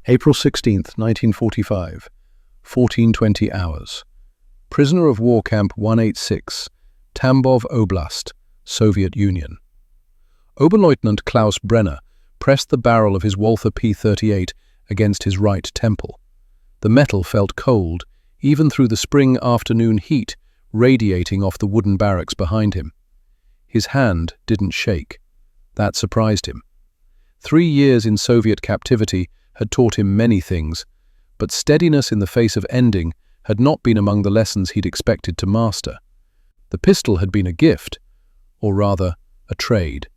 April 16th, 1945, 14:20 hours. Prisoner of War Camp 186, Tambov Oblast, Soviet Union. Oberleutnant Klaus Brenner pressed the barrel of his Walther P-38 against his right temple. The metal felt cold, even through the spring afternoon heat radiating off the wooden barracks behind him. His hand didn't shake. That surprised him. 3 years in Soviet captivity had taught him many things, but steadiness in the face of ending had not been among the lessons he'd expected to master. The pistol had been a gift, or rather, a trade.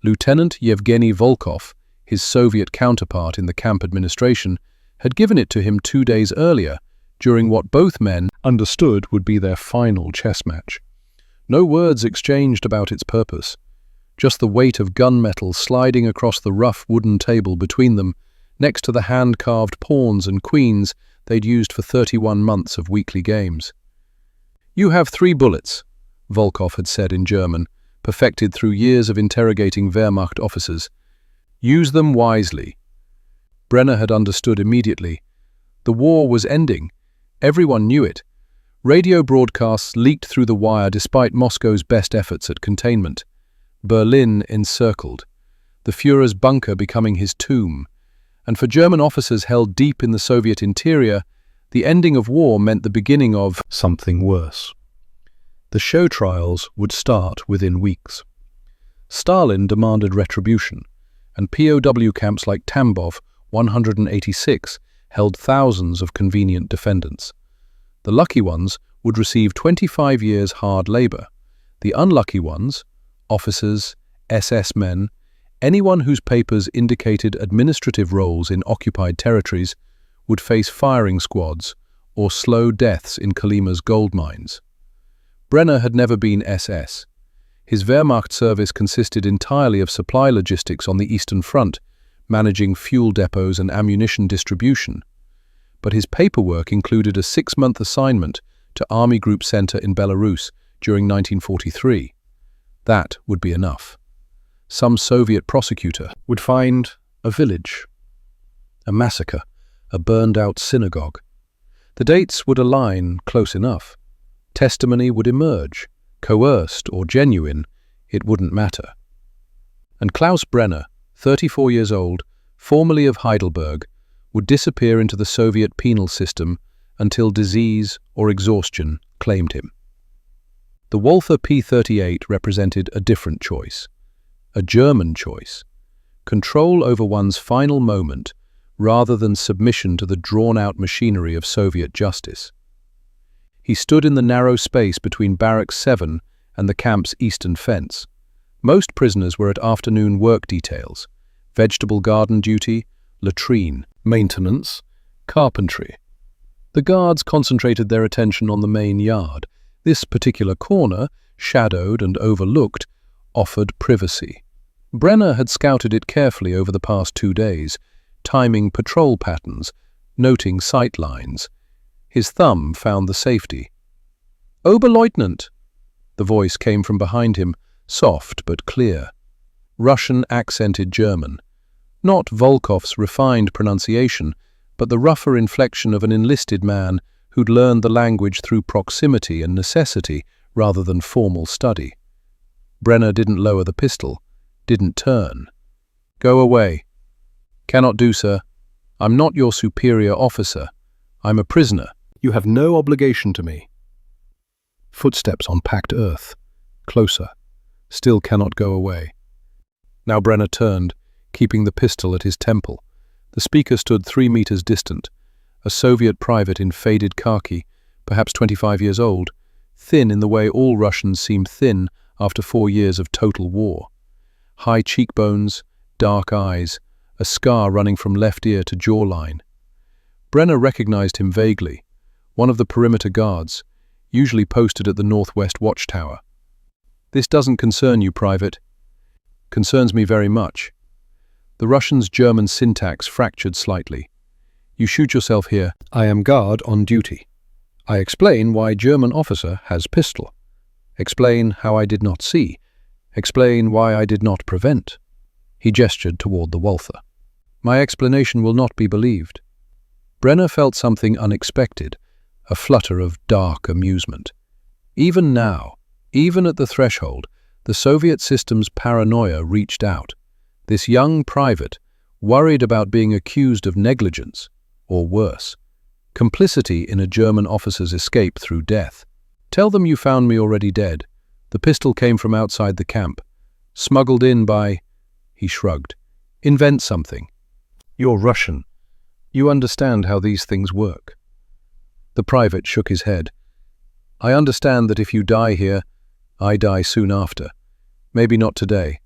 Lieutenant Yevgeny Volkov, his Soviet counterpart in the camp administration, had given it to him 2 days earlier, during what both men understood would be their final chess match. No words exchanged about its purpose, just the weight of gunmetal sliding across the rough wooden table between them, next to the hand-carved pawns and queens they'd used for 31 months of weekly games. "You have 3 bullets," Volkov had said in German, perfected through years of interrogating Wehrmacht officers. "Use them wisely." Brenner had understood immediately. The war was ending. Everyone knew it. Radio broadcasts leaked through the wire despite Moscow's best efforts at containment. Berlin encircled, the Führer's bunker becoming his tomb. And for German officers held deep in the Soviet interior, the ending of war meant the beginning of something worse. The show trials would start within weeks. Stalin demanded retribution, and POW camps like Tambov 186 held thousands of convenient defendants. The lucky ones would receive 25 years hard labor. The unlucky ones, officers, SS men, anyone whose papers indicated administrative roles in occupied territories, would face firing squads or slow deaths in Kolyma's gold mines. Brenner had never been SS. His Wehrmacht service consisted entirely of supply logistics on the Eastern Front, managing fuel depots and ammunition distribution. But his paperwork included a 6-month assignment to Army Group Center in Belarus during 1943. That would be enough. Some Soviet prosecutor would find a village, a massacre, a burned-out synagogue. The dates would align close enough. Testimony would emerge, coerced or genuine, it wouldn't matter. And Klaus Brenner, 34 years old, formerly of Heidelberg, would disappear into the Soviet penal system until disease or exhaustion claimed him. The Walther P-38 represented a different choice. A German choice. Control over one's final moment rather than submission to the drawn-out machinery of Soviet justice. He stood in the narrow space between Barracks 7 and the camp's eastern fence. Most prisoners were at afternoon work details, vegetable garden duty, latrine, maintenance, carpentry. The guards concentrated their attention on the main yard. This particular corner, shadowed and overlooked, offered privacy. Brenner had scouted it carefully over the past 2 days, timing patrol patterns, noting sight lines. His thumb found the safety. "Oberleutnant!" The voice came from behind him, soft but clear. Russian-accented German. Not Volkov's refined pronunciation, but the rougher inflection of an enlisted man who'd learned the language through proximity and necessity rather than formal study. Brenner didn't lower the pistol, didn't turn. "Go away." "Cannot do, sir. I'm not your superior officer. I'm a prisoner. You have no obligation to me." Footsteps on packed earth. Closer. Still cannot go away. Now Brenner turned, keeping the pistol at his temple. The speaker stood 3 meters distant. A Soviet private in faded khaki, perhaps 25 years old, thin in the way all Russians seem thin after 4 years of total war. High cheekbones, dark eyes, a scar running from left ear to jawline. Brenner recognized him vaguely, one of the perimeter guards, usually posted at the northwest watchtower. "This doesn't concern you, Private." "Concerns me very much." The Russian's German syntax fractured slightly. "You shoot yourself here. I am guard on duty. I explain why German officer has pistol. Explain how I did not see. Explain why I did not prevent." He gestured toward the Walther. My explanation will not be believed." Brenner felt something unexpected, a flutter of dark amusement. Even now, even at the threshold, the Soviet system's paranoia reached out. This young private, worried about being accused of negligence, or worse, complicity in a German officer's escape through death. "Tell them you found me already dead. The pistol came from outside the camp. Smuggled in by—" He shrugged. "Invent something. You're Russian. You understand how these things work." The private shook his head. "I understand that if you die here, I die soon after. Maybe not today,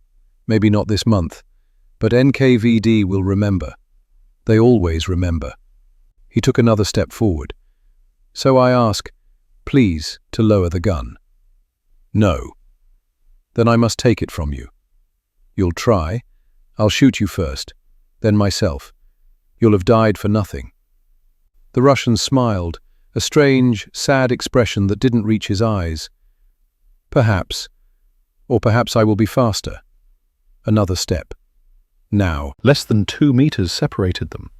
maybe not this month, but NKVD will remember. They always remember." He took another step forward. "So I ask, please, to lower the gun." "No." "Then I must take it from you." "You'll try. I'll shoot you first, then myself. You'll have died for nothing." The Russian smiled, a strange, sad expression that didn't reach his eyes. "Perhaps. Or perhaps I will be faster." Another step. Now, less than 2 meters separated them.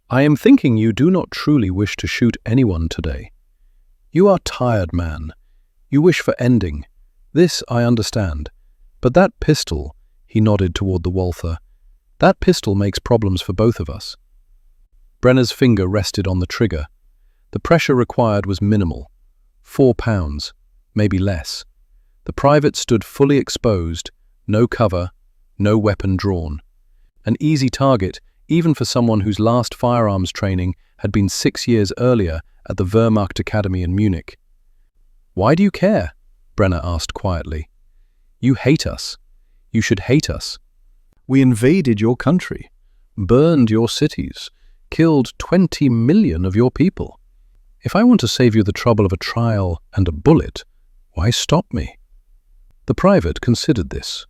"I am thinking you do not truly wish to shoot anyone today. You are tired, man. You wish for ending. This I understand. But that pistol," he nodded toward the Walther, "that pistol makes problems for both of us." Brenner's finger rested on the trigger. The pressure required was minimal. 4 pounds, maybe less. The private stood fully exposed, no cover, no weapon drawn. An easy target, even for someone whose last firearms training had been 6 years earlier at the Wehrmacht Academy in Munich. "Why do you care?" Brenner asked quietly. "You hate us. You should hate us. We invaded your country, burned your cities, killed 20 million of your people. If I want to save you the trouble of a trial and a bullet, why stop me?" The private considered this.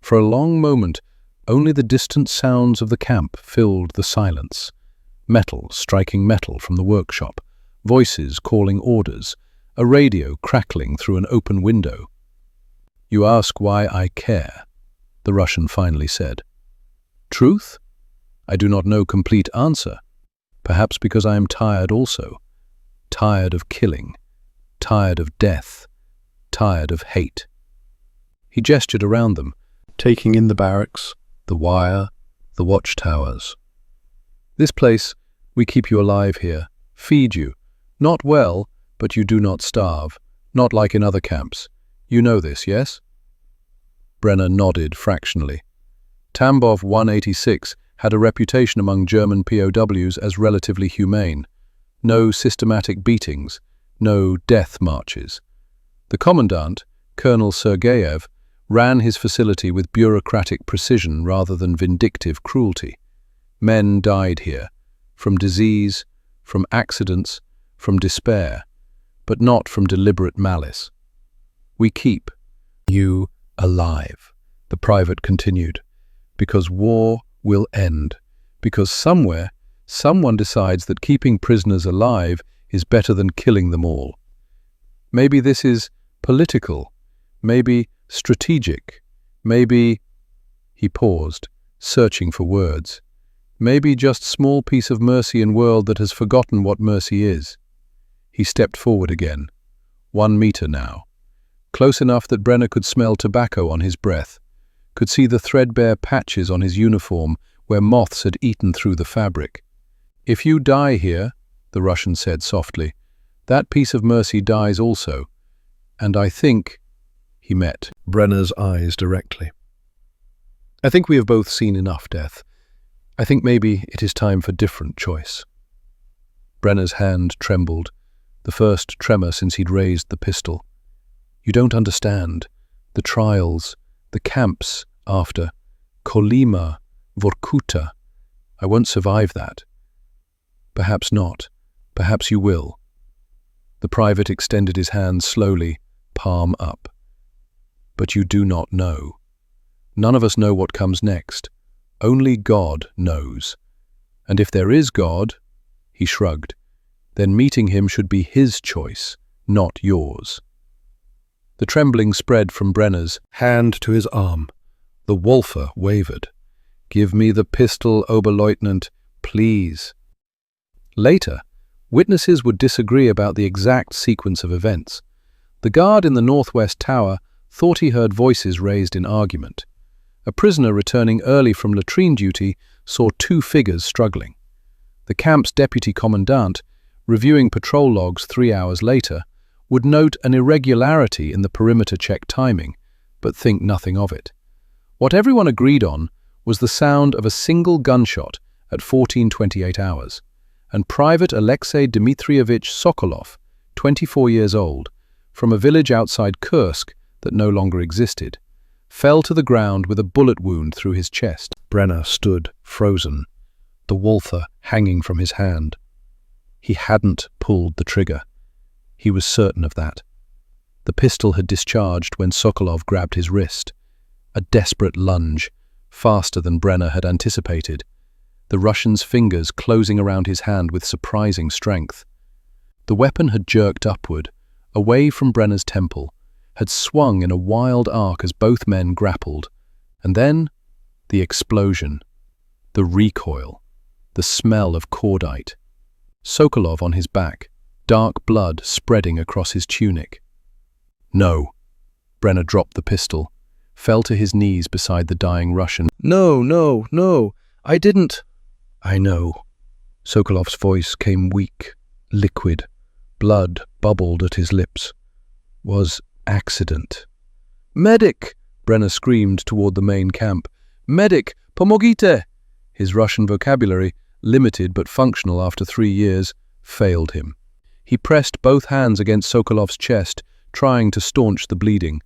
For a long moment, only the distant sounds of the camp filled the silence. Metal striking metal from the workshop, voices calling orders, a radio crackling through an open window. "You ask why I care," the Russian finally said. "Truth? I do not know complete answer. Perhaps because I am tired also. Tired of killing, tired of death, tired of hate." He gestured around them, taking in the barracks, the wire, the watchtowers. "This place, we keep you alive here, feed you. Not well, but you do not starve, not like in other camps. You know this, yes?" Brenner nodded fractionally. Tambov 186 had a reputation among German POWs as relatively humane. No systematic beatings, no death marches. The commandant, Colonel Sergeyev, ran his facility with bureaucratic precision rather than vindictive cruelty. Men died here, from disease, from accidents, from despair, but not from deliberate malice. "We keep you alive," the private continued, "because war will end, because somewhere, someone decides that keeping prisoners alive is better than killing them all. Maybe this is political, maybe strategic, maybe—" He paused, searching for words. "Maybe just small piece of mercy in world that has forgotten what mercy is." He stepped forward again, 1 meter now, close enough that Brenner could smell tobacco on his breath, could see the threadbare patches on his uniform where moths had eaten through the fabric. "If you die here," the Russian said softly, "that piece of mercy dies also. And I think—" He met Brenner's eyes directly. "I think we have both seen enough death. I think maybe it is time for different choice." Brenner's hand trembled, the first tremor since he'd raised the pistol. "You don't understand. The trials, the camps after Kolyma, Vorkuta. I won't survive that." "Perhaps not. Perhaps you will." The private extended his hand slowly, palm up. "But you do not know. None of us know what comes next. Only God knows. And if there is God," he shrugged, "then meeting him should be his choice, not yours." The trembling spread from Brenner's hand to his arm. The Walther wavered. "Give me the pistol, Oberleutnant, please." Later, witnesses would disagree about the exact sequence of events. The guard in the northwest tower thought he heard voices raised in argument. A prisoner returning early from latrine duty saw two figures struggling. The camp's deputy commandant, reviewing patrol logs 3 hours later, would note an irregularity in the perimeter check timing, but think nothing of it. What everyone agreed on was the sound of a single gunshot at 14:28 hours, and Private Alexei Dmitrievich Sokolov, 24 years old, from a village outside Kursk that no longer existed, fell to the ground with a bullet wound through his chest. Brenner stood frozen, the Walther hanging from his hand. He hadn't pulled the trigger. He was certain of that. The pistol had discharged when Sokolov grabbed his wrist. A desperate lunge, faster than Brenner had anticipated, the Russian's fingers closing around his hand with surprising strength. The weapon had jerked upward, away from Brenner's temple, had swung in a wild arc as both men grappled, and then the explosion, the recoil, the smell of cordite. Sokolov on his back, dark blood spreading across his tunic. "No." Brenner dropped the pistol, fell to his knees beside the dying Russian. No, I didn't." "I know." Sokolov's voice came weak, liquid. Blood bubbled at his lips. "Was accident." "Medic!" Brenner screamed toward the main camp. "Medic! Pomogite!" His Russian vocabulary, limited but functional after 3 years, failed him. He pressed both hands against Sokolov's chest, trying to staunch the bleeding.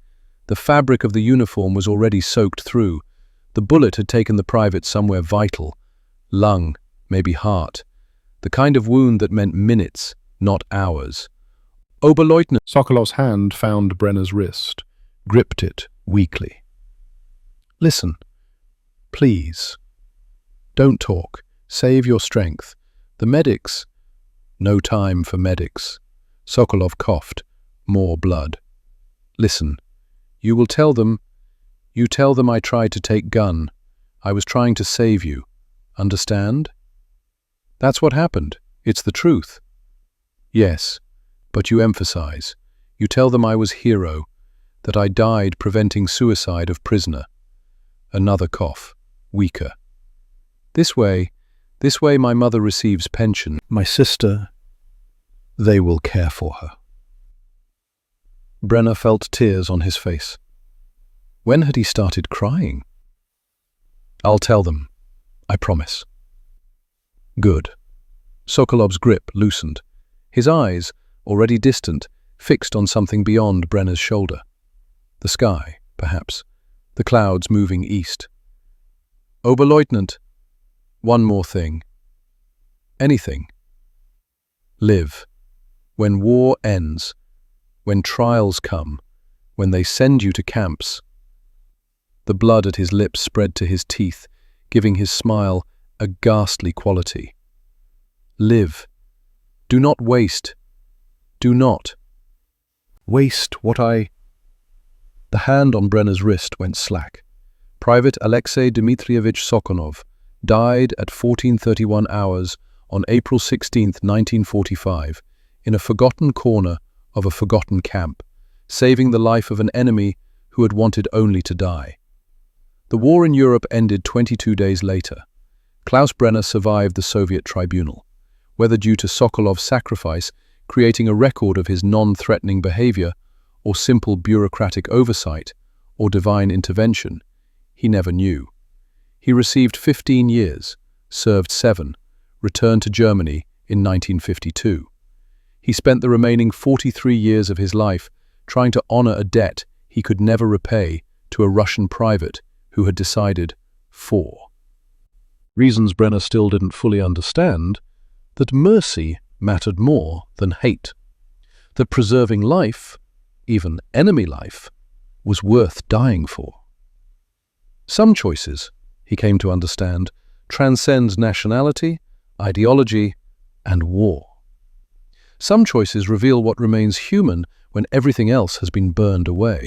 The fabric of the uniform was already soaked through. The bullet had taken the private somewhere vital. Lung, maybe heart. The kind of wound that meant minutes, not hours. "Oberleutnant." Sokolov's hand found Brenner's wrist, gripped it weakly. "Listen, please. Don't talk. Save your strength. The medics—" "No time for medics." Sokolov coughed. More blood. "Listen, you tell them I tried to take gun. I was trying to save you. Understand? That's what happened. It's the truth." "Yes, but you emphasize. You tell them I was hero, that I died preventing suicide of prisoner." Another cough, weaker. This way my mother receives pension. My sister, they will care for her." Brenner felt tears on his face. When had he started crying? "I'll tell them. I promise." "Good." Sokolov's grip loosened. His eyes, already distant, fixed on something beyond Brenner's shoulder. The sky, perhaps. The clouds moving east. "Oberleutnant, one more thing. Anything. Live. When war ends, when trials come, when they send you to camps." The blood at his lips spread to his teeth, giving his smile a ghastly quality. "Live. Do not waste. Do not waste what I—" The hand on Brenner's wrist went slack. Private Alexei Dmitrievich Sokolov died at 14:31 hours on April 16, 1945, in a forgotten corner of a forgotten camp, saving the life of an enemy who had wanted only to die. The war in Europe ended 22 days later. Klaus Brenner survived the Soviet tribunal, whether due to Sokolov's sacrifice, creating a record of his non-threatening behavior, or simple bureaucratic oversight, or divine intervention, he never knew. He received 15 years, served 7, returned to Germany in 1952. He spent the remaining 43 years of his life trying to honor a debt he could never repay to a Russian private who had decided for reasons Brenner still didn't fully understand, that mercy mattered more than hate, that preserving life, even enemy life, was worth dying for. Some choices, he came to understand, transcend nationality, ideology, and war. Some choices reveal what remains human when everything else has been burned away.